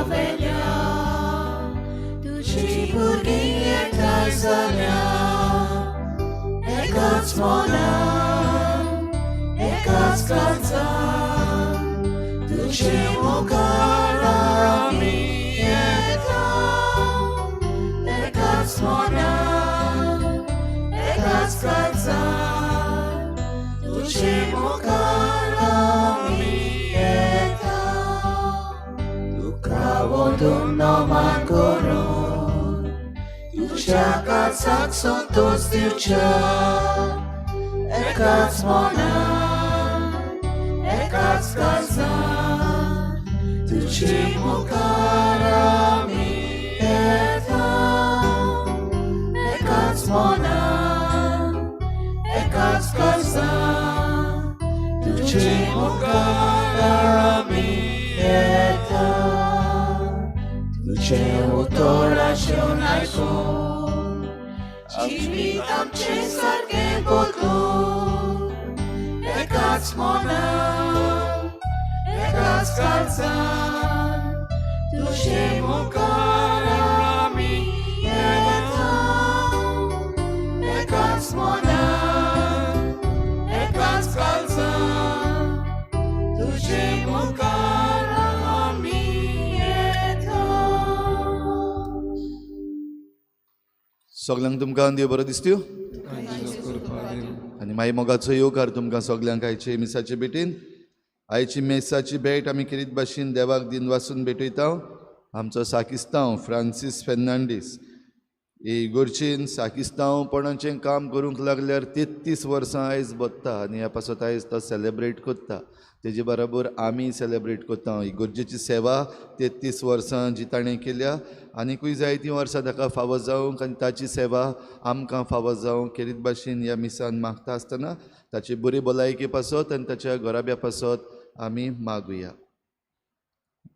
वेल्या तुझी भुरगीं एकठांय जाल्या एकाच मोलान एकाच काळजान तुझे मुखार आमी येता एकाच मोलान एकाच काळजान तुझे मुखार आमी येता तुका वोदून नोमान करून तुझ्या काळजाक संतोष दिवच्या एकाच मोलान एकाच काळजान तुझे मुखार आमी येता एकाच मोलान एकाच काळजान तुझे मुखार आमी येता तुझे उतर आशेन आयकून जिवीत आमचें सारकें बदलून एकाच मोलान एकाच काळजान तुझे मुखार आमी येता एकाच मोलान एकाच काळजान तुझे मुखार आमी येता. सगळ्यांक तुमकां देव बरो दिसत्यो आनी मागीर मोगाचो येवकार तुमकां सगळ्यांक आयचे मिसाचे भेटेन. आयची मेसाची भेट आमी कितें भाशेन देवाक दिन वाचून भेटयता. आमचो साकिस्तांव फ्रांसीस फेर्नांडीस ही इगोर्जेन साकिस्तांवपणाचें काम करूंक लागल्यार 33 वर्सां आयज बदता आनी ह्या पासत आयज तो सेलेब्रेट करता. तेजे बरोबर आमी सेलेब्रेट करता इगोर्जेची सेवा 33 वर्सां जी ताणें केल्या आनीकूय जायतीं वर्सां ताका फावो जावंक आनी ताची सेवा आमकां फावो जावंक केरीत भाशेन ह्या मिसान मागता आसतना ताची बरी भलायकी पासत आनी ताच्या घोराब्या पासत आमी मागुया.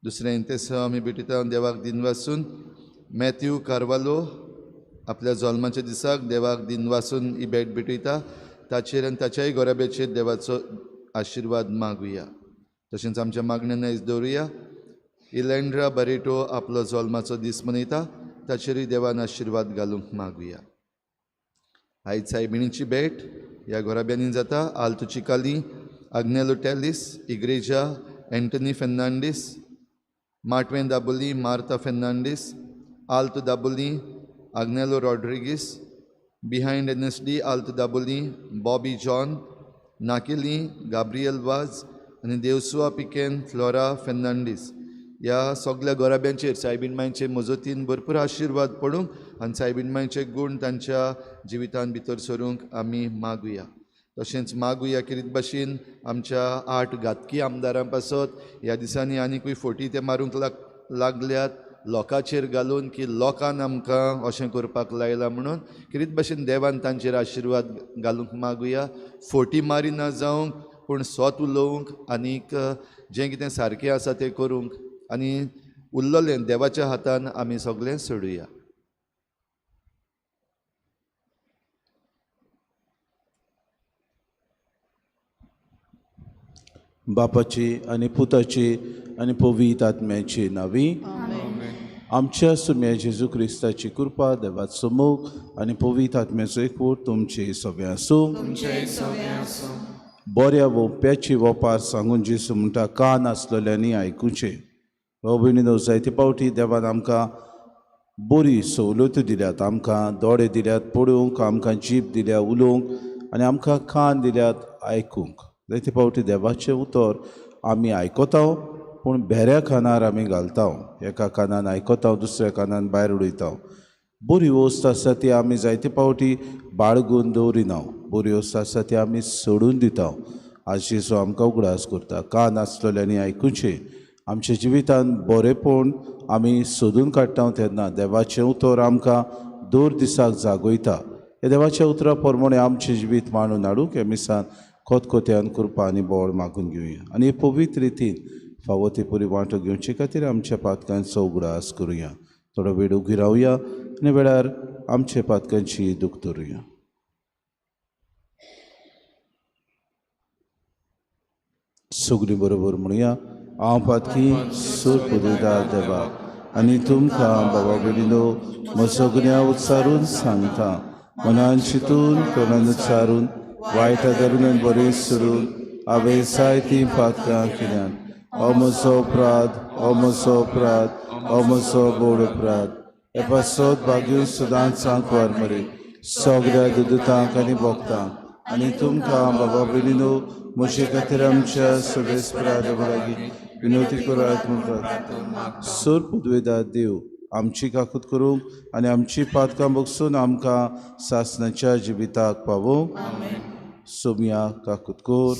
दुसरें इंतेसो आमी भेटयता देवाक दिन वाचून. मॅथ्यू कार्वालो आपल्या जल्माच्या दिसाक देवाक दिन वाचून ही भेट भेटयता. ताचेर आनी ताच्याय घोराब्याचेर देवाचो आशिर्वाद मागुया. तशेंच आमच्या मागण्यांत आयज दवरुया. इलेंड्रा बरेटो आपलो जल्माचो दीस मनयता. ताचेरूय देवान आशिर्वाद घालूंक मागुया. आयज सायबिणीची भेट ह्या घोराब्यांनी जाता. आल्तो चिकाली आग्नेलो टेलिस इग्रेजा एंटनी फेर्नांडीस माटवें दाबोली मार्ता फेर्नांडीस आल्तो दाबोली आग्नेलो रॉड्रिगीस बिहाइंड एनएसडी आल्तो दाबोली बॉबी जॉन नाकेली गाब्रियल वाज आनी देवसुआ पिकेन फ्लोरा फेर्नांडीस ह्या सगळ्या घोराब्यांचेर सायबीण मांयचे मजतीन भरपूर आशिर्वाद पडूंक आनी सायबीण मांयचे गूण तांच्या जिवितान भितर सरूंक आमी मागुया. तशेंच मागुया किरीत भाशेन आमच्या 8 घातकी आमदारां पासत ह्या दिसांनी आनीकूय फोटी ते मारूंक लागल्यात लोकांचेर घालून की लोकांन आमकां अशें करपाक लायलां म्हणून किरीत भाशेन देवान तांचेर आशिर्वाद घालूंक मागुया. फोटी मारिना जावंक पूण स्वत उलोवंक आनीक जें कितें सारकें आसा तें करूंक आनी उरलेलें देवाच्या हातान आमी सगळें सोडुया. बापाची आनी पुताची आनी पवित्र आत्म्याची नावी आमच्या सुम्या जेजू क्रिस्ताची कृपा देवाचो मोग आनी पवित्र आत्म्याचो एकवट तुमचे सगळ्या आसूं. बऱ्या वोप्याची वोपार सांगून जेसू म्हणटा कान आसलेल्यांनी आयकुचें. हो भयणीनो जायते पावटी देवान आमकां बरी सवलती दिल्यात. आमकां दोळे दिल्यात पळोवंक आमकां जीब दिल्या उलोवंक आनी आमकां कान दिल्यात आयकूंक. जायते पावटी देवाचें उतर आमी आयकता पूण बेऱ्या कानार आमी घालता. एका कानान आयकता दुसऱ्या कानान भायर उडयता. बरी वस्त आसा ती आमी जायते पावटी बाळगून दवरिना. बरी वस्त आसा ती आमी सोडून दिता. आज जेजू आमकां उगडास करता. कान आसलेल्यांनी आयकुचें. आमच्या जिवितान बरेपण आमी सोदून काडटा तेन्ना देवाचें उतर आमकां दर दिसाक जागयता. हे देवाच्या उतरा प्रमाणे आमचें जिवीत मांडून हाडूंक हे मिसान खोतखोत्यान कृपा आनी बोळ मागून घेवया आनी पवित्र रितीन फावो ती पुरी वांटो घेवचे खातीर आमच्या पातकांचो उगडास करुया. थोडो वेळ उगी रावया आनी वेळार आमच्या पातकांची दूख धरुया. सगळीं बरोबर म्हणुया. हांव पातकी सूर पुदयता देवाक आनी तुमकां बाबा भयणीनो म्हजो गुन्यांव उच्चारून सांगता मनान चिंतून तोंडान उच्चारून वायट धरून बरें सुरून हांवें जायतीं पातकां केल्यात हो म्हजो अपराध हो म्हजो अपराध हो म्हजो बोड अपराध हे पासत भाग्यून सुदांत सांकवार मरे सगळ्या दुदूतांक आनी भोगतांक आनी तुमकां बाबा भयणीनो म्हजे खातीर आमच्या सगळ्या लागीं विनवती करात म्हणटात सूर पुदवेदा देव आमची काकूत करूंक आनी आमची पातकां बगसून आमकां सासणाच्या जिविताक पावोवंक सोम्या काकूत कोर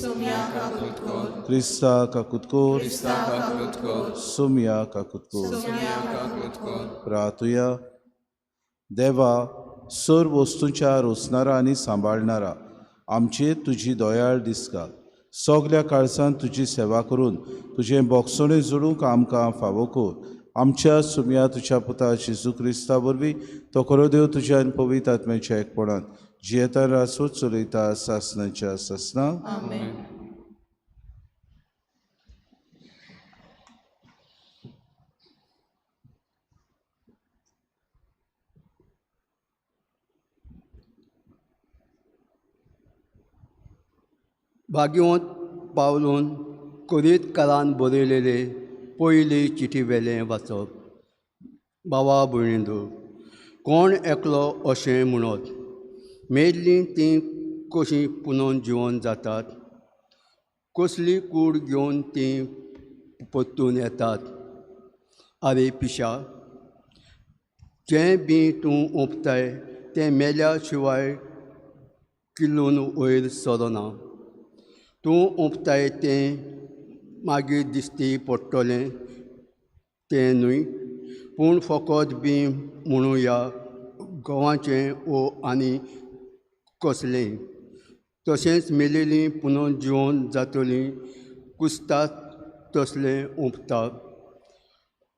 क्रिस्ता काकूत कोर सोम्या काकूत कोर प्रार्थुया देवा सर वस्तूंच्या रोसणारा आनी सांबाळणारा आमचेर तुजी दयाळ दिसका सगळ्या काळजांत तुजी सेवा करून तुजें बोगसणें जोडूंक आमकां फावो कर आमच्या सुम्या तुज्या पुता जेजू क्रिस्ता वरवीं तो खरो देव तुज्या आनी पवित्र आत्म्याच्या एकपणान जियेता रासूच चलयता सासणाच्या सासना भाग्यवंत पावलून कोरीतकारान बरयलेले पयली चिठी वेलें वाचप भावा भयणींनो कोण एकलो अशें म्हणत मेल्लीं तीं कशीं पुनोन जिवन जातात कसली कूड घेवन तीं परतून येतात आरे पिशा जें बी तूं ओंपताय तें मेल्या शिवाय किल्लून वयर सरना तूं ओंपताय तें मागीर दिसती पडटलें तें न्हय पूण फकत बी म्हणुया गोवाचें वो आनी कसलें तशेंच मेलेलीं पुनोन जिवन जातलीं कुसतात तसलें ओंपता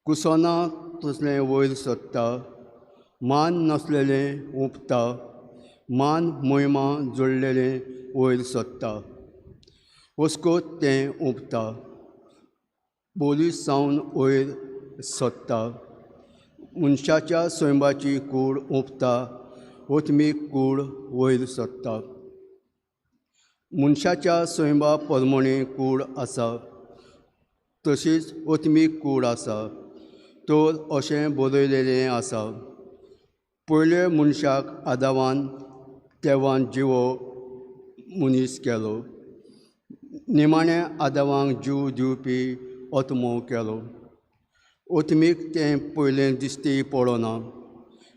कुसना तसलें वयर सरता मान नसलेलें ओंपता मान मोहिमा जोडलेलें वयर सरता वस्कोत तें ओंपता बोली सावन वयर सरता मनशाच्या स्वयंबाची कूड ओंपता ओतमीक कूड वयर सरता मनशाच्या स्वयंबा प्रमाणें कूड आसा तशीच ओतमीक कूड आसा तर अशें बरयलेलें आसा पयले मनशाक आदावान तेवान जिवो मनीस केलो निमाण्या आदावांक जीव दिवपी ओतमो केलो ओतमीक तें पयलें दिसती पडना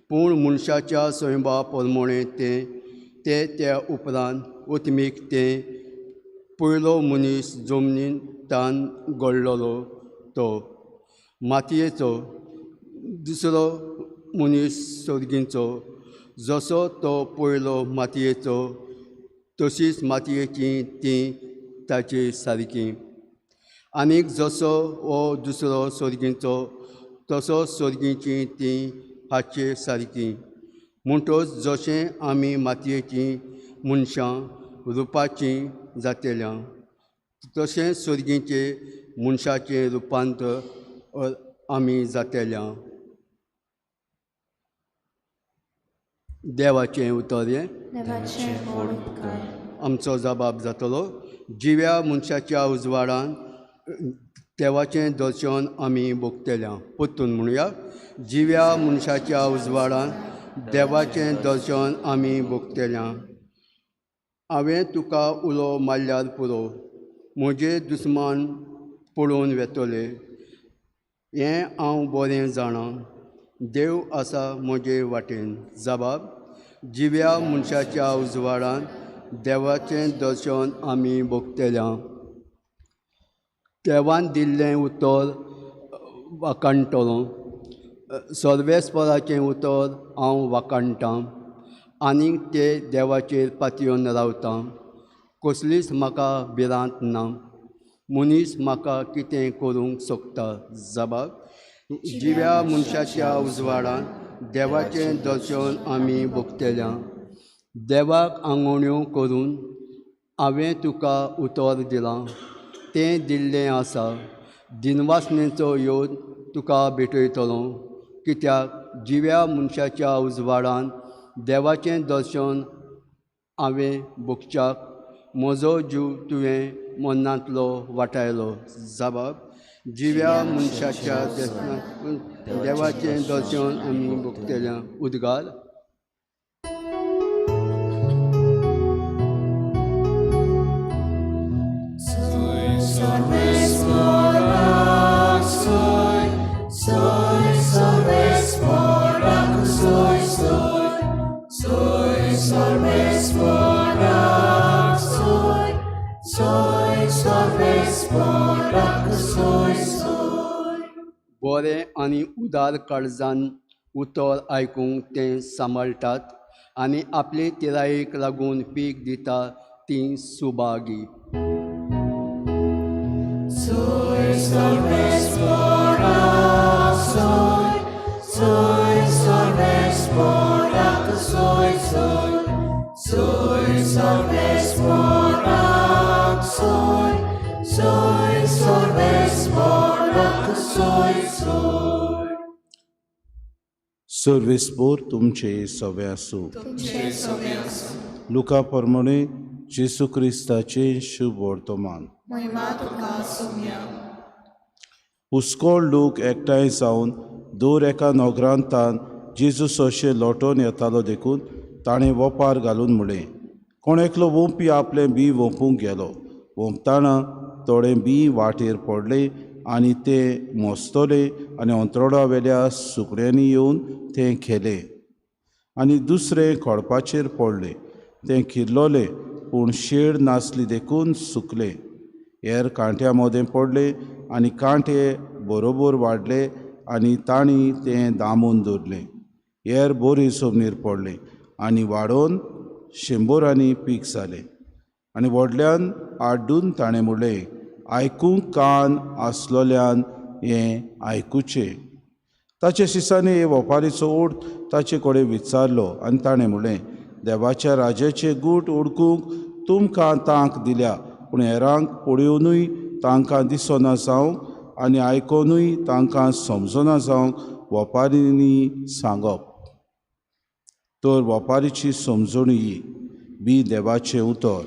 पूण मनशाच्या स्वयंबा प्रमाणें तें त्या उपरांत ओतमीक तें पयलो मनीस जमनीन तान घडलोलो तो मातयेचो दुसरो मनीस सर्गींचो जसो तो पयलो मातयेचो तशीच मातयेची ती ताची सारकी आनीक जसो हो दुसरो सर्गींचो तसो सर्गीची ती हाचे सारकी म्हणटच जशें आमी मातयेची मनशां रुपाचीं जातेल्यां तशें सर्गीचे मनशाचें रुपांतर आमी जातेल्यां देवाचें उतर हें आमचो जबाब जातलो जिव्या मनशाच्या उजवाडान देवाचें दर्शन आमी भोगतल्यां परतून म्हणुया जिव्या मनशाच्या उजवाडान देवाचें दर्शन आमी भोगतल्यां हांवें तुका उलो मारल्यार पुरो म्हजे दुस्मान पळोवन वेतले हें हांव बरें जाणां देव आसा म्हजे वाटेन जबाब जिव्या मनशाच्या उजवाडान देवाचें दर्शन आमी भोगतल्यां देवान दिल्लें उतर वाकाणटलों सर्वेस्पराचें उतर हांव वाकाणटां आनीक तें देवाचेर पातयेवन रावतां कसलीच म्हाका भिरांत ना मनीस म्हाका कितें करूंक सोदता जबाब जिव्या मनशाच्या उजवाडान देवाचें दर्शन आमी भोगतल्यां देवाक आंगवण्यो करून हांवें तुका उतर दिलां तें दिल्लें आसा दिनवासनेचो येवन तुका भेटयतलो, कित्याक जिव्या मनशाच्या उजवाडान देवाचें दर्शन हांवें भोगच्याक म्हजो जीव तुवें मनांतलो वाटायलो. जबाब: जिव्या मनशाच्या दर्शनांत देवाचें दर्शन आमी भोगतल्या. उद्गार: बरें आनी उदार काळजान उतर आयकूंक ते सांबाळटात आनी आपले तिरायेक लागून पीक दिता तीं सुभागी. सर्वेस्पोर तुमचे सवे आसूं. लुका प्रमाणे जेसू क्रिस्ताचे शुभ वर्तमान. हुस्कोळ लोक एकठांय जावन दर एका नोगरांतान जेजू सोशे लोटोन येतालो देखून ताणें वोपार घालून म्हणलें, कोण एकलो वोंपी आपलें बी वोंपूंक गेलो. वोंपताना थोडे बी वाटेर पडले आनी ते मोस्तले आनी अंतरोडा वेल्या सुकण्यांनी येवन तें खेले. आनी दुसरे खोडपाचेर पडले, तें किर्लोले पूण शेड नासली देखून सुकले. हेर कांट्या मदें पडले आनी कांटे बरोबर वाडले आनी तांणी तें दामून दवरलें. हेर बरी जमनीर पडले आनी वाडोवन 100 पीक जालें. आनी व्हडल्यान आड्डून ताणें म्हणलें, आयकूंक कान आसलोल्यान हें आयकुचें. ताचे शिसांनी हे वेपारीचो ओड ताचे कडेन विचारलो आनी ताणें म्हणलें, देवाच्या राजाचे गूट ओडकूंक तुमकां तांक दिल्या, पूण हेरांक पळोवनूय तांकां दिसना जावंक आनी आयकोनूय तांकां समजना जावंक वेपारींनी सांगप. तर वेपारीची समजण ही बी देवाचें उतर.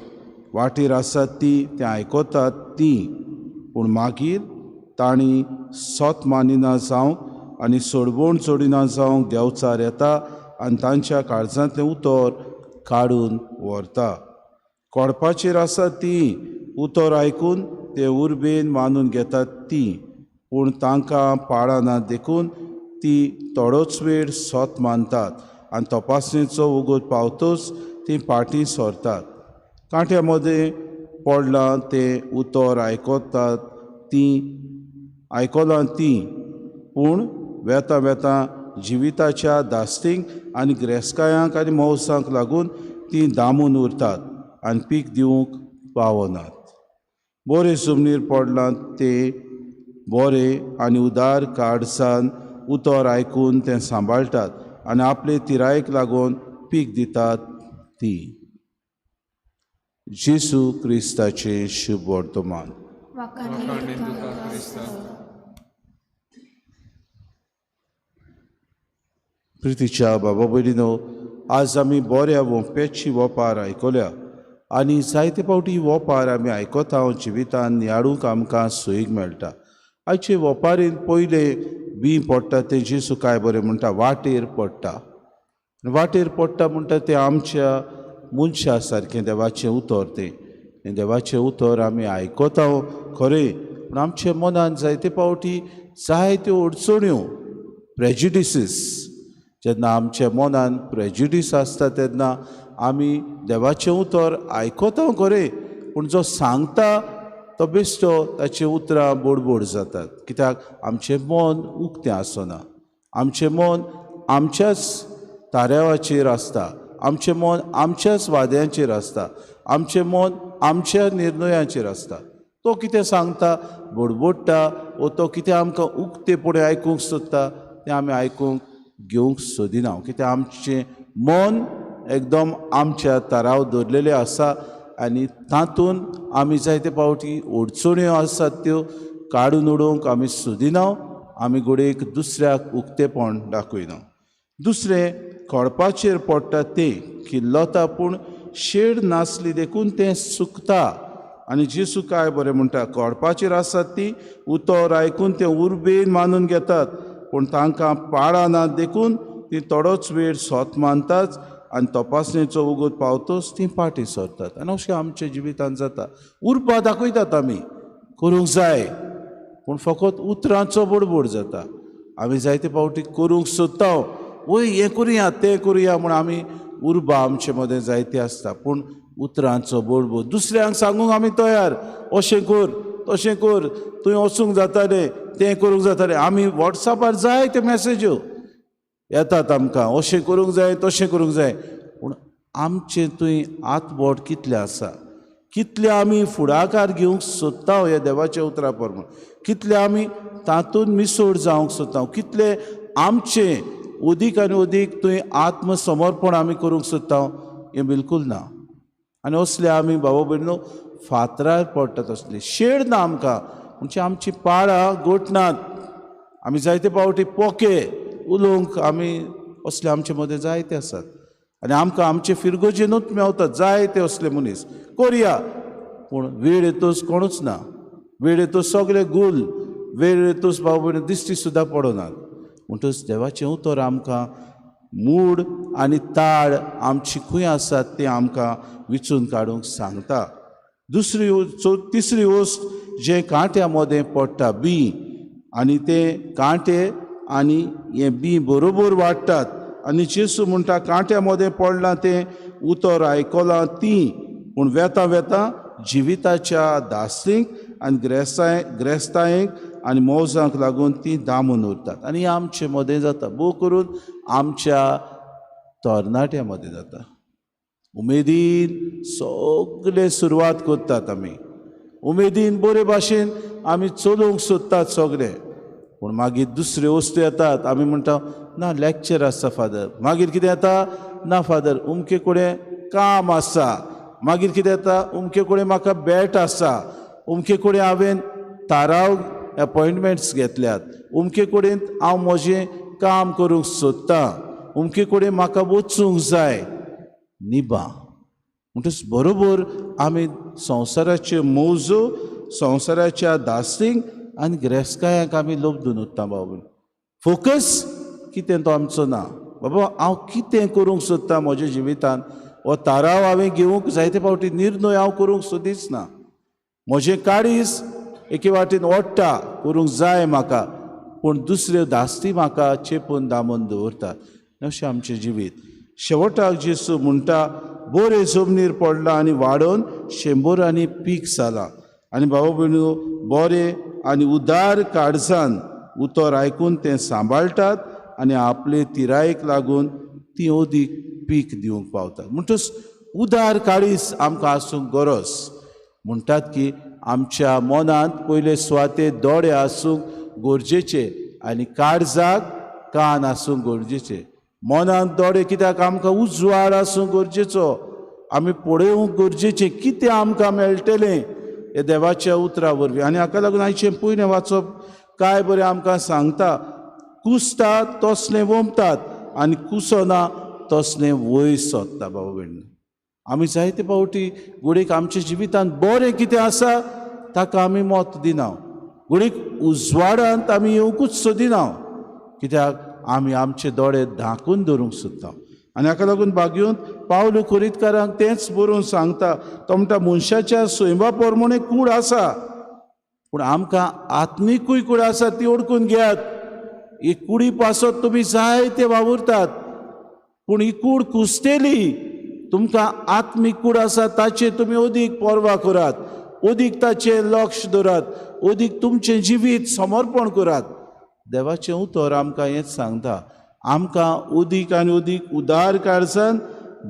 वाटेर आसात तें आयकतात तीं, पूण मागीर तांणी सोत मानिना जावंक आनी सोडवण जोडिना जावंक देंवचार येता आनी तांच्या काळजांतलें उतर काडून व्हरता. कोडपाचेर आसात तीं उतर आयकून ते उर्बेन मानून घेतात तीं, पूण तांकां पाळना देखून तीं थोडोच वेळ सोत मानतात आनी तपासणेचो वगत पावतच तीं फाटीं सरतात. कांट्या मदें पडलां तें उतर आयकतात आयकलां तीं, पूण वेता वेता जिविताच्या दास्तींक आनी ग्रेस्कायांक आनी मौसांक लागून तीं दामून उरतात आनी पीक दिवंक पावनात. बरे जमनीर पडलां तें बरें आनी उदार काळजान उतर आयकून तें सांबाळटात आनी आपले तिरायेक लागून पीक दितात तीं. जेसू क्रिस्ताचे शुभ वर्तमान. प्रितीच्या बाबा भयणीनो, आज आमी बऱ्या वोंप्याची वोपार आयकल्या आनी जायते फावटी वोपार आमी आयकता जिवितान नियाळूंक आमकां सोयीक मेळटा. आयचे वोपारीन पयले बी पडटा तें जेसू काय बरें म्हणटा वाटेर पडटा. वाटेर पडटा म्हणटा तें आमच्या मनशा सारकें देवाचें उतर. तें देवाचें उतर आमी आयकता खरें, पूण आमच्या मनान जायते फावटी जायत्यो अडचण्यो प्रेजुडिसीस. जेन्ना आमच्या मनान प्रेजुडीस आसता तेन्ना आमी देवाचें उतर आयकता खरें, पूण जो सांगता तो बेश्टो ताचीं उतरां बोडबोड जातात. कित्याक आमचें मन उक्तें आसना. आमचें मन आमच्याच थाऱ्यावाचेर आसता. आमचें मन आमच्याच वाद्यांचेर आसता. आमचें मन आमच्या निर्णयांचेर आसता. तो कितें सांगता बोडबोडटा वो तो कितें आमकां उक्तेपणे आयकूंक सोदता तें आमी आयकूंक घेवंक सोदिना. कित्याक आमचें मन एकदम आमच्या तराव दवरलेलें आसा आनी तातूंत आमी जायते फावटी अडचण्यो आसात त्यो काडून उडोवंक आमी सोदिना आमी घोडेक दुसऱ्याक उक्तेपण दाखयना दुसरें कळपाचेर पडटा तें की लोता पूण शेड नासली देखून तें सुकता आनी जेसू काय बरें म्हणटा कळपाचेर आसात ती उतर आयकून तें उर्बेन मानून घेतात पूण तांकां पाळा नात देखून ती थोडोच वेळ सोत मानतात आनी तपासणेचो उगोत पावतोच ती फाटीं सरतात आनी अशें आमच्या जिवितांत जाता उरपा दाखयतात आमी करूंक जाय पूण फकत उतरांचो बडबड जाता आमी जायते फावटी करूंक सोदता वय हें करुया तें करुया म्हूण आमी उर्बा आमचे मदें जायते आसता पूण उतरांचो बडबड दुसऱ्यांक सांगूंक आमी तयार अशें कर तशें कर तुवें वचूंक जातालें तें करूंक जातालें आमी वॉट्सॅपार जाय त्यो मॅसेज्यो येतात आमकां अशें करूंक जाय तशें करूंक जाय पूण आमचें थंय आतबोट कितलें आसा कितले आमी फुडाकार घेवंक सोदता ह्या देवाच्या उतरा प्रमाण कितले आमी तातूंत मिसळ जावंक सोदता कितले आमचें अदीक आनी अदीक थंय आत्मसमर्पण आमी करूंक सोदता हें बिलकूल ना आनी असले आमी भाव भयणो फातरार पडटात असले शेड ना आमकां म्हणजे आमची पाळां घोटनात आमी जायते फावटी पोके उलोवंक आमी असले आमचे मदें जायते आसात आनी आमकां आमचे फिरगोजेनूच मेवतात जायते असले मनीस करया पूण वेळ येतोच कोणूच ना वेळ येतोच सगळे गुल वेळ येतोच भाव भयणो दिश्टी सुद्दां पडनात म्हणटच देवाचें उतर आमकां मूड आनी ताळ आमची खंय आसात तें आमकां विचून काडूंक सांगता तिसरी वस्त जें कांट्या मदें पडटा बी आनी ते कांटे आनी हे बी बरोबर वाडटात आनी जेसू म्हणटा कांट्या मदें पडलां तें उतर आयकलां ती पूण वेता वेता जिविताच्या दास्तीक आनी ग्रेस्तायेक आनी मौजांक लागून ती दामून उरतात आनी आमचे मदें जाता भोव करून आमच्या तरणाट्या मदें जाता उमेदीन सगळे सुरवात करतात आमी उमेदीन बरे भाशेन आमी चलोवंक सोदतात सगळे पूण मागीर दुसरे वस्तू येतात आमी म्हणटा ना लॅक्चर आसा फादर मागीर कितें येता ना फादर उमके कडेन काम आसा मागीर कितें येता उमके कडेन म्हाका बॅट आसा उमके कडेन हांवें थाराव अपॉयंटमेंट्स घेतल्यात उमके कडेन हांव म्हजें काम करूंक सोदतां उमके कडेन म्हाका वचूंक जाय निबा म्हणटच बरोबर आमी संवसाराच्यो मौजो संवसाराच्या दास्तीक आनी ग्रेस्कायांक आमी लोबदून उरता बाबा फोकस कितें तो आमचो ना बाबा हांव कितें करूंक सोदतां म्हज्या जिवितांत हो थाराव हांवें घेवंक जायते फावटी निर्णय हांव करूंक सोदीच ना म्हजें काळीज एके वाटेन ओडटा करूंक जाय म्हाका पूण दुसऱ्यो दास्ती म्हाका चेपून दामून दवरतात अशें आमचें जिवीत शेवटाक जेसू म्हणटा बरे जमनीर पडला आनी वाडोवन 100 पीक जालां आनी भाव भयणो बरे आनी उदार काळजान उतर आयकून तें सांबाळटात आनी आपले तिरायेक लागून ती अदीक पीक दिवंक पावतात म्हणटच उदार काळीज आमकां आसूंक गरज म्हणटात की आमच्या मनांत पयले सुवाते दोळे आसूंक गरजेचे आनी काळजाक कान आसूंक गरजेचे मनांत दोळे कित्याक आमकां उजवाड आसूंक गरजेचो आमी पळोवंक गरजेचें कितें आमकां मेळटलें हे देवाच्या उतरा वरवीं आनी हाका लागून आयचें पयलें वाचप काय बरें आमकां सांगता कुसतात तसलें वंपतात आनी कुसना तसलें वयर सोदता बाबा भयण आमी जायते फावटी घडीक आमच्या जिवितांत बरें कितें आसा ताका आमी मत दिना घडीक उजवाडांत आमी येवंकूच सोदिना कित्याक आमी आमचे दोळे धांकून दवरूंक सोदता आनी हाका लागून बागेंत पावल खोरीतकारांक तेंच बरोवन सांगता तो म्हणटा मनशाच्या स्वयंबा पोरमोणे कूड आसा पूण आमकां आत्मिकूय कूड आसा ती ओळखून घेयात ही कुडी पासत तुमी जाय ते वावुरतात पूण ही कूड कुसतेली तुमकां आत्मीक कूड आसा ताचे तुमी अदीक पर्वा करात अदीक ताचें लक्ष दवरात अदीक तुमचें जिवीत समर्पण करात देवाचें उतर आमकां हेंच सांगता आमकां अदीक आनी अदीक उदार काळजान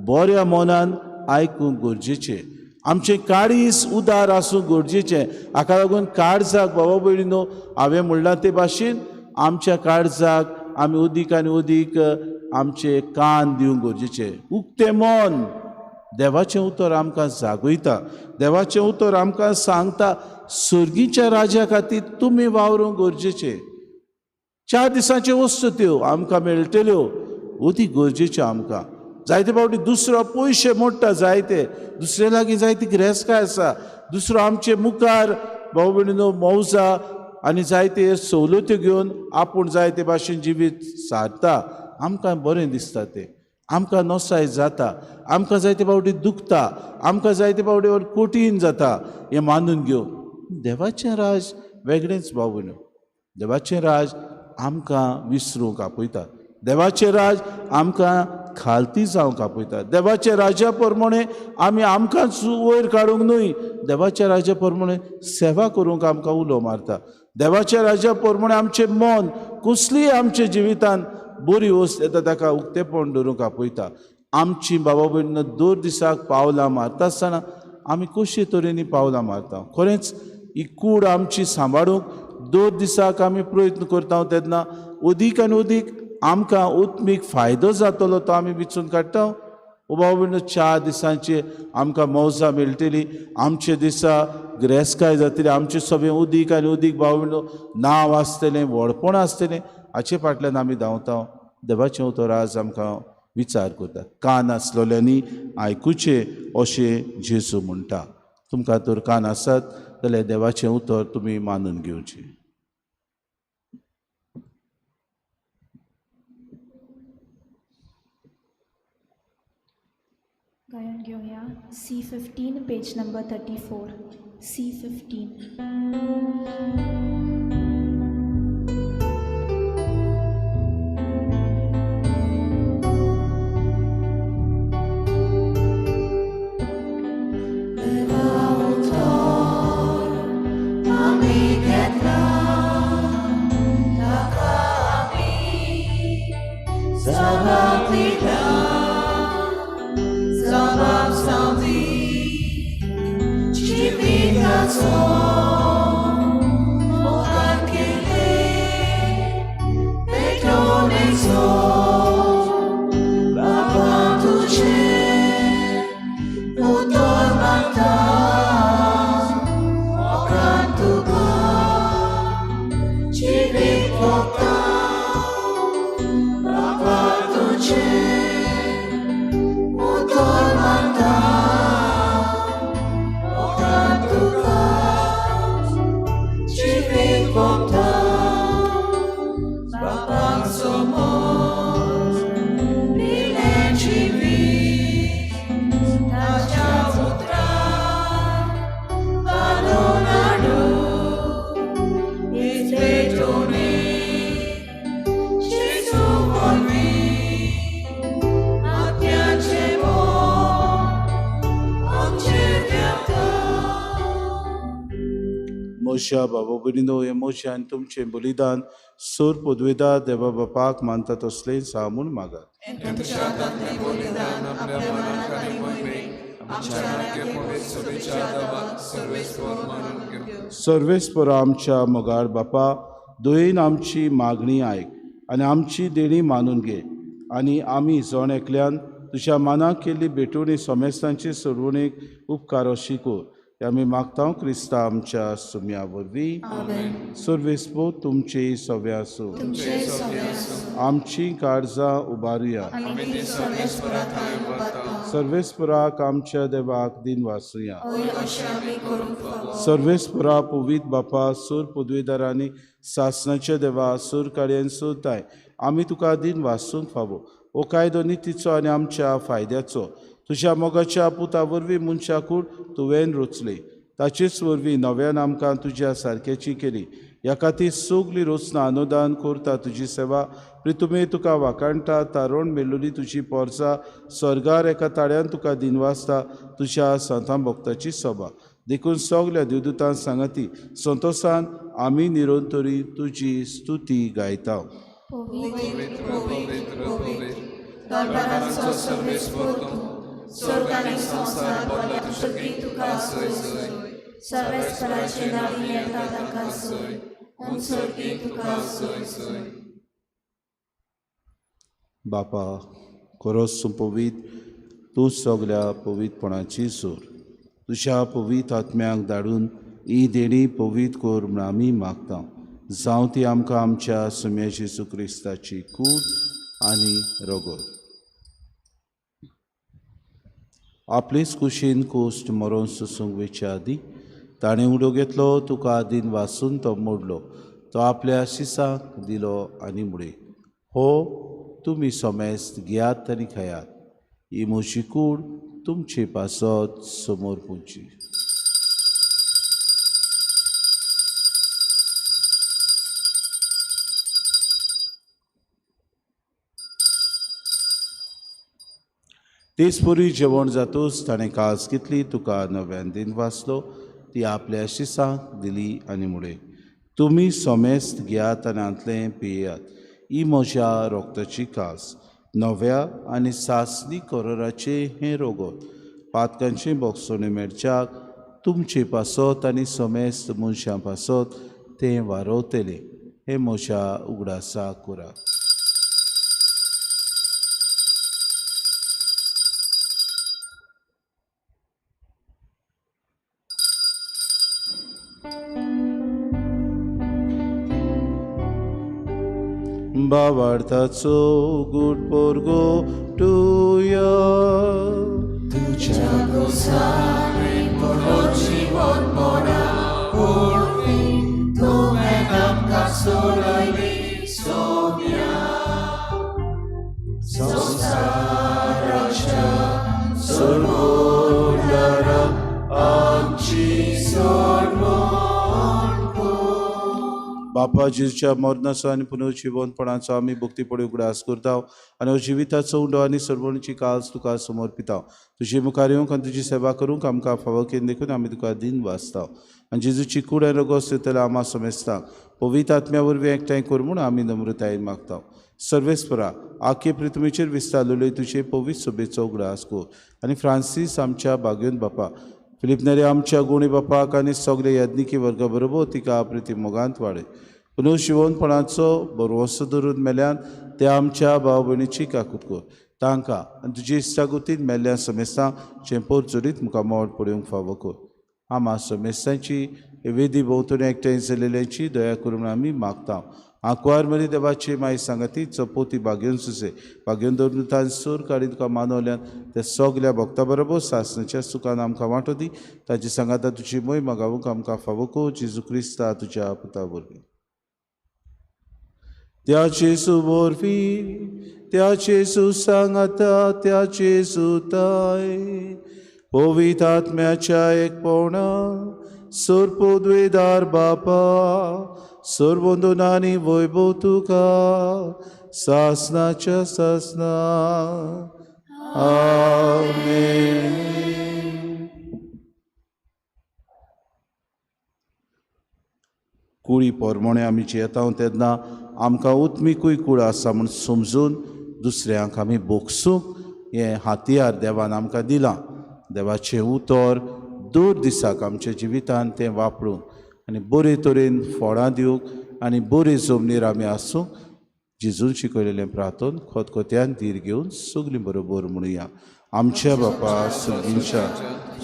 बऱ्या मनान आयकूंक गरजेचें आमचें काळीज उदार आसूंक गरजेचें हाका लागून काळजाक बाबा भयणीनो हांवें म्हणलां ते भाशेन आमच्या काळजाक आमी अदीक आनी अदीक आमचे कान दिवंक गरजेचे उक्तें मन देवाचें उतर आमकां जागयता, देवाचें उतर आमकां सांगता सर्गीच्या राजा खातीर तुमी वावरूंक गरजेचें. 4 दिसांच्यो वस्तू त्यो आमकां मेळटल्यो अती गरजेच्यो आमकां. जायते फावटी दुसरो पयशे मोडटा, जायते दुसरे लागीं जायती गिरेस्तकाय आसा, दुसरो आमचे मुखार भाव भयणीनो मौजा आनी जायते सवलत्यो घेवन आपूण जायते भाशेन जिवीत सारता. आमकां बरें दिसता तें, आमकां नोसाय जाता, आमकां जायते फावटी दुखता, आमकां जायते फावटी कठीण जाता हें मानून घेवन. देवाचें राज वेगळेंच भाव भयणो. देवाचें राज आमकां विसरूंक आपयता, देवाचें राज आमकां खालती जावंक आपयता. देवाच्या राजा प्रमाणे आमी आमकांच वयर काडूंक न्हय, देवाच्या राजा प्रमाणे सेवा करूंक आमकां उलो मारता. देवाच्या राजा प्रमाणे आमचें मन कसलीय आमच्या जिवितान बरी वस्त येता ताका उक्तेपण दवरूंक आपयता. आमची बाबा भयण 2 दिसाक पावलां मारता आसतना आमी कशे तरेनी पावलां मारता. खरेंच ही कूड आमची सांबाळूंक 2 दिसाक आमी प्रयत्न करता तेन्ना अदीक आनी अदीक आमकां उत्मीक फायदो जातलो तो आमी विचून काडटा. बाबा भयण 4 दिसांचे आमकां मौजा मेळटली, आमचे दिसा गिरेस्तकाय जातली, आमचे सगळें उदीक आनी उदीक भाव भयणो नांव आसतलें, व्हडपण आसतलें, हाचे फाटल्यान आमी धांवता. देवाचें उतर आज आमकां विचार करता. कान आसलेल्यांनी आयकुचें अशें जेजू म्हणटा. तुमकां तर कान आसात जाल्यार देवाचें उतर तुमी मानून घेवचें. गायन घेऊया C15 पेज नंबर 34. C15. मोशा बाबा भयणीनो, हें मोशे आनी तुमचें बलिदान सोर पदवेदार देवा बापाक मानता तसलें सा म्हूण मागात. सर्वेस्पर आमच्या मोगाळ बापा, दयेन आमची मागणी आयक आनी आमची देणी मानून घे. आनी आमी जण एकल्यान तुज्या मानाक केल्ली भेटवणी सोमेस्तांचे सोडवणेक उपकार शिको. आमी मागता क्रिस्ता आमच्या सुम्या वरवीं. सर्वेस्पो तुमचे सवे आसूं. आमची काळजां उबारुया. सर्वेस्पराक आमच्या देवाक दिन वासुया. सर्वेस्परा पवित्र बापा, सूर पदवीदारांनी सासणाच्या देवा, सूर काळयेन सोताय आमी तुका दिन वासूंक फावो. ओ कायदो नितीचो आनी आमच्या फायद्याचो तुज्या मोगाच्या पुता वरवीं मनशाकूड तुवें रचले. ताचेच वरवीं नव्यान आमकां तुज्या सारक्याची केली. ह्या खातीर सगळीं रोचनां अनुदान करता तुजी सेवा. प्रितुमे तुका वाकाणटा, तारण मेळिल्ली तुजी पोरसां स्वर्गार एका ताळ्यान तुका दिनवासता. तुज्या संतां भक्ताची सभा देखून सगल्या देवदूतां सांगाती संतोशान आमी निरंतरी तुजी स्तुती गायता. स्वर्गाने संसार बोला तुझी तुका सोय सोय. सर्वेस्पराचे नावी येता ताका सोय. उंचरकी तुका सोय सोय. बापा, खरोच पवित्र तूं सगल्या पवित्रपणाची सूर. तुज्या पवित्र आत्म्याक धाडून ही देणी पवित्र कोर म्हूण आमी मागता. जावं ती आमकां आमच्या सुम्या जेजू क्रिस्ताची कूड आनी रगत. आपलेच कुशीन कोश्ट मरोन सुसूंक वेच्या आदी ताणें उडो घेतलो, तुका आदीन वासून तो मोडलो, तो आपल्या शिसाक दिलो आनी मुडे. हो तुमी सोमेस्त घेयात आनी खायात. ही म्हजी कूड तुमचे पासत समोर पुंची. तेच परी जेवण जातूच ताणें कास घेतली, तुका नव्यान दिन वाचलो, ती आपल्या शिसांक दिली आनी मुडे. तुमी सोमेस्त घेयात आनी हांतलें पियेयात. ही म्हज्या रोगताची कास, नव्या आनी सासणी कोराचे हें रोगत, पातकांचे बोगसोणे मेळच्याक तुमचे पासत आनी सोमेस्त मनशां पासत तें वारोवतलें. हें म्हज्या उगडासा करात. भावार्थाचो गूढ पोरगो टुया तुझ्या गोसावी म्हणो जीवन मोडा ओळखी तुवें आमकां सोडयली सोम्या. संवसाराच्या सर्वोदारा आमची सोड बापा जेजूच्या मरणाचो आनी पुनर्जिवनपणाचो आमी भक्तीपडी उगडास करता आनी जिविताचो उंडो आनी सर्वणीची काळज तुका समर्पिता. तुजी मुखार येवंक आनी तुजी सेवा करूंक आमकां फावो केन देखून आमी तुका दिन वाचता आनी जेजूची कूड आनी रगत दितले आमा समेस्तांक पवित्र आत्म्या वरवीं एकठांय कर म्हूण आमी नम्रतायेन मागता. सर्वेस्परा आखे पृथ्वीचेर विस्तारलेले तुजे पवित्र सभेचो उगडास कर आनी फ्रांसीस आमच्या बागेन बापा, फिलिप नेरे आमच्या गुणी बापाक आनी सगळे यज्ञिकी वर्गा बरोबर तिका प्रिती मोगांत वाडय. पुनर्जिवनपणाचो बरोवसो धरून मेल्यान ते आमच्या भाव भयणीची काकूट कर. तांकां आनी तुजी इश्टागुतीन मेल्ल्या समेस्तांक चेंपोर चोरीत मुखार मोड पडूंक फावो कर. आमा समेस्तांची वेदी भोंवतणी एकठांय जालेल्यांची दया करून म्हूण आमी मागता. आंकवार मेरी देवाची माई सांगाती चपोती बागेवन सुसे बागेवन दवरून तान सूर काडी तुका मानवल्यान त्या सगल्या भक्तां बरोबर सासणाच्या सुखान आमकां वांटो दी. ताची सांगाता तुजी मोय मागावूंक आमकां फावो कर. जेजू क्रिस्ता तुज्या पुता वरवीं. त्या जेजू वरवीं, त्या जेजू सांगाता, त्या जेजू ताय पवित्र आत्म्याच्या एकपणा सर्पोद्वेदार बापा सर्वोंदोनानी वैभव तुका सासनाच्या सासना. आमेन. कुळी पोरमोणे आमी जेयता तेन्ना आमकां उत्मिकूय कूड आसा म्हूण समजून दुसऱ्यांक आमी बोगसूंक हें हातियार देवान आमकां दिलां. देवाचें उतर दर दिसाक आमच्या जिवितांत तें वापरूंक आनी बरे तरेन फळां दिवंक आनी बरे जमनीर आमी आसूंक जेजून शिकयलेलें प्रार्थन खोतखोत्यान धीर घेवन सगलीं बरोबर म्हणुया. आमच्या बापा सगळींच्या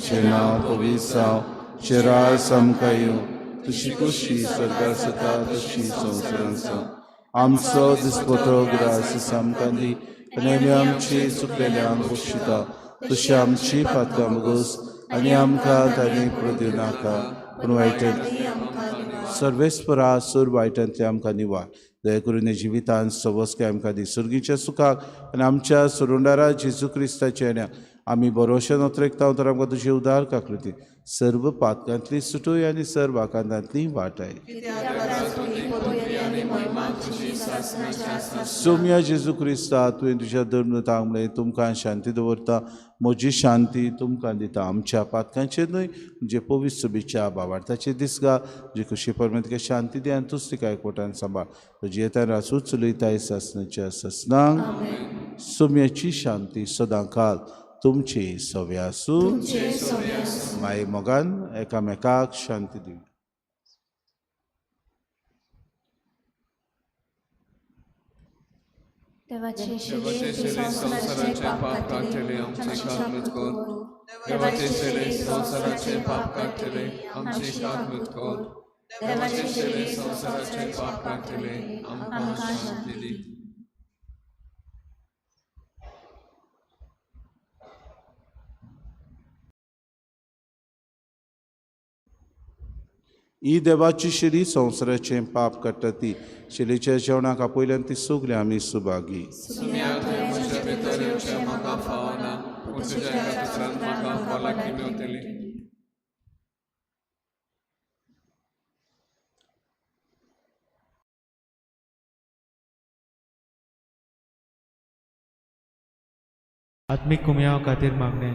जें नांव पवित्र जावं, जें राज आमकां येवं, तुजी कुशी स्वर्गार जाता तशी संवसारांत जावं. आमचो दिसपतो ग्रास आमकां दी आनी आमी आमची चुकलेल्यांक बक्षिता तशी आमची पातकां बगोस आनी आमकां ताणी पडूं नाका पूण वायटांतली सर्वेस्परा सूर वायटांतले आमकां निवार. दया करून हे जिवितांत सवस्के आमकां दी. सुर्गीच्या सुखाक आनी आमच्या सुरुंडारा जेजू क्रिस्ताच्या येण्याक आमी बरोवशेन उतरेकता तर आमकां तुजी उदार काकृती सर्व पातकांतली सुटूय आनी सर्व आकांतांतली वाटाय. सोम्या जेजू क्रिस्ता तुवें तुज्या धर्मतांक म्हणलें तुमकां शांती दवरता, म्हजी शांती तुमकां दिता. आमच्या पातकांचेर न्हय म्हणजे पवित्र सभेच्या भावार्थाचेर दिसगा जी खुशी परमेंत शांती दी आनी तुच तिका एकवटान सांबाळ. तुजी येता रासूच चलयताय सासणाच्या ससनांक सोम्याची शांती सदां काल तुमची सवे आसूं. माय मोगान एकामेकाक शांती दी. देवाचे देवाचे शिले संसाराचे पाप काढले आमची कात कर. देवाचे शिले संसाराचे पाप काढले आमची कात कर. देवाचे शिले संसाराचे पाप काढले आमकां शांती दी. ही देवाची शिडी संवसाराचें पाप काडटा ती. शिलेच्या जेवणाक आपयल्यान ती सगली आमी सुभागी. सुम्या तुवें म्हज्या भितर येवचें म्हाका फावना, पूण तुज्या खातीरान म्हाका भलायकी मेळटली. आत्मिक कुमया खातीर मागणे.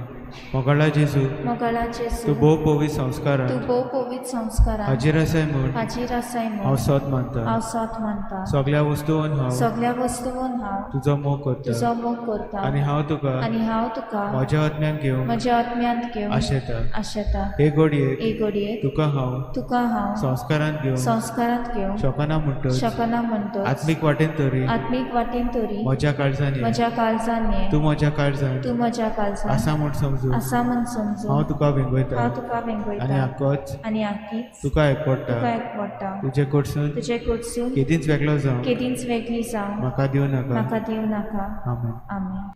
मोगाळा जेजू, मोगाळा जेजू, तूं भोव पवित्र संस्कारान तूं भोव पवित्र संस्कारान हाजीर आसाय म्हूण हाजीर आसाय हांव म्हूण सोत मानता. हांव सोत मानता. सगळ्या वस्तूंन हांव सगळ्या वस्तूंन हांव तुजो मोग करता तुजो मोग करता. आनी हांव तुका आनी हांव तुका म्हज्या आत्म्यान घेवन म्हज्या आत्म्यांत घेवन आशेता. आशेता. हे घडयेक एक घडयेक तुका हांव तुका संस्कारान घेवन संस्कारांत घेवन शोकना म्हणटच शकना म्हणटच आत्मीक वाटेन तरी आत्मीक वाटेन तरी म्हज्या काळजान ये. म्हज्या काळजान ये. तूं म्हज्या काळजान तूं म्हज्या काळजान आसा म्हूण समजून आसा म्हूण समजून हांव तुका वेंगयता हांव तुका आनी वेंगयता आक्कोच आनी आख्खीच तुका तुका एकवडटा. एकवडटा. तुजे कडसून तुजे कडसून केदींच वेगळो जावं केदींच वेगळी जावं म्हाका दिवं नाका. म्हाका दिवं नाका. आमेन. आमेन.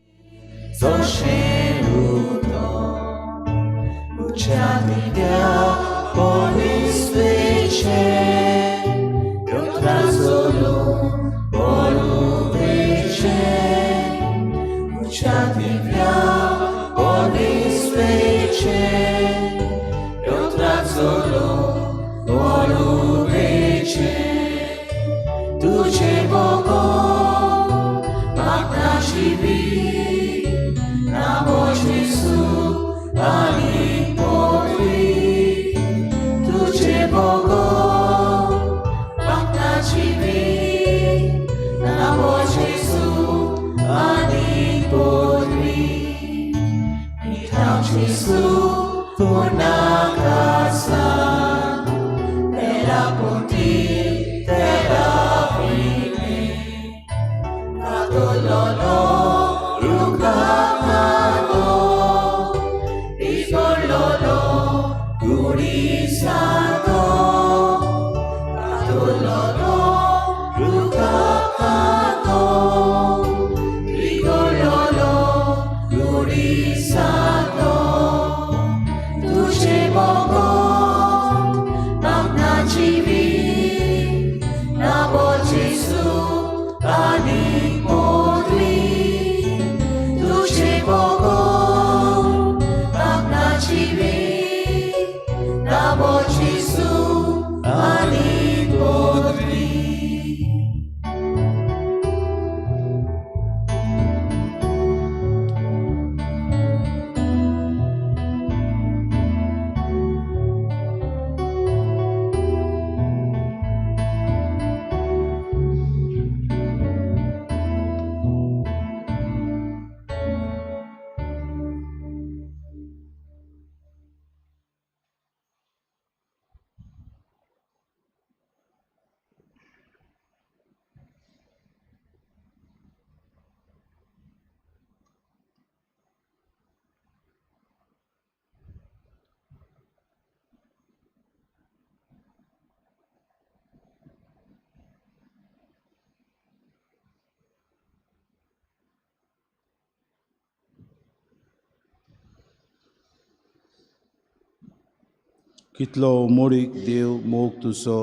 कितलो मोडीक देव मोग तुजो,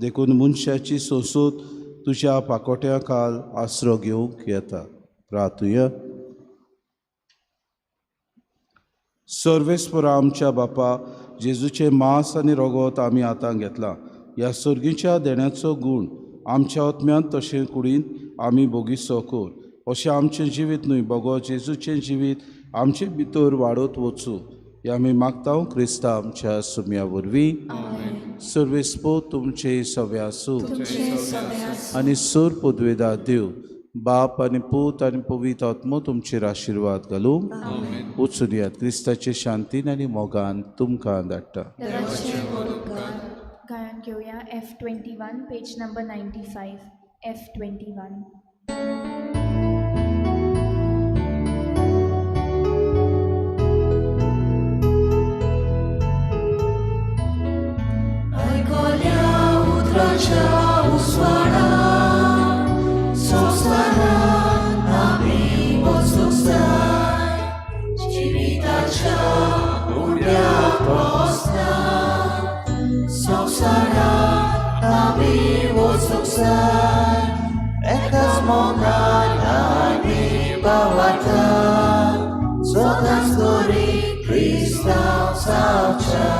देखून मनशाची सोसूत तुज्या पाकोट्या खाल आसरो घेवंक येता. प्रार्थुया. सर्वेस्परा आमच्या बापा, जेजूचे मांस आनी रगत आमी आतां घेतला. ह्या सर्गीच्या देण्याचो गूण आमच्या आत्म्यांत तशें कुडीन आमी भोगिसो कर. अशें आमचें जिवीत न्हय, बगो जेजूचें जिवीत आमचे भितर वाडत वचूं. हे आमी मागता क्रिस्ता आमच्या सुम्या वरवीं. सर्वेस्पो तुमचे सव्या आसूं आनी सर पदवेदार देव बाप आनी पूत आनी पवित्र आत्मो तुमचेर आशिर्वाद घालूं. वचून येयात. क्रिस्ताचे शांतीन आनी मोगान तुमकां धाडटा. गायन घेवया F21 page number 95. F21. Sangsara kami usuksan, ekas monganani bawatan, sotas gori kristal saucha,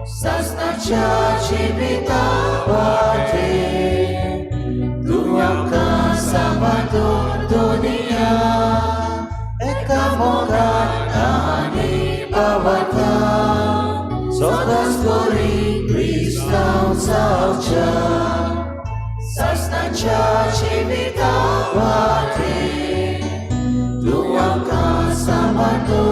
sasnacha cipita wate, dunyaka sabato dunia, ekas monganani bawatan, sotas gori kristal saucha, sasnacha cipita wate, dunyaka sabato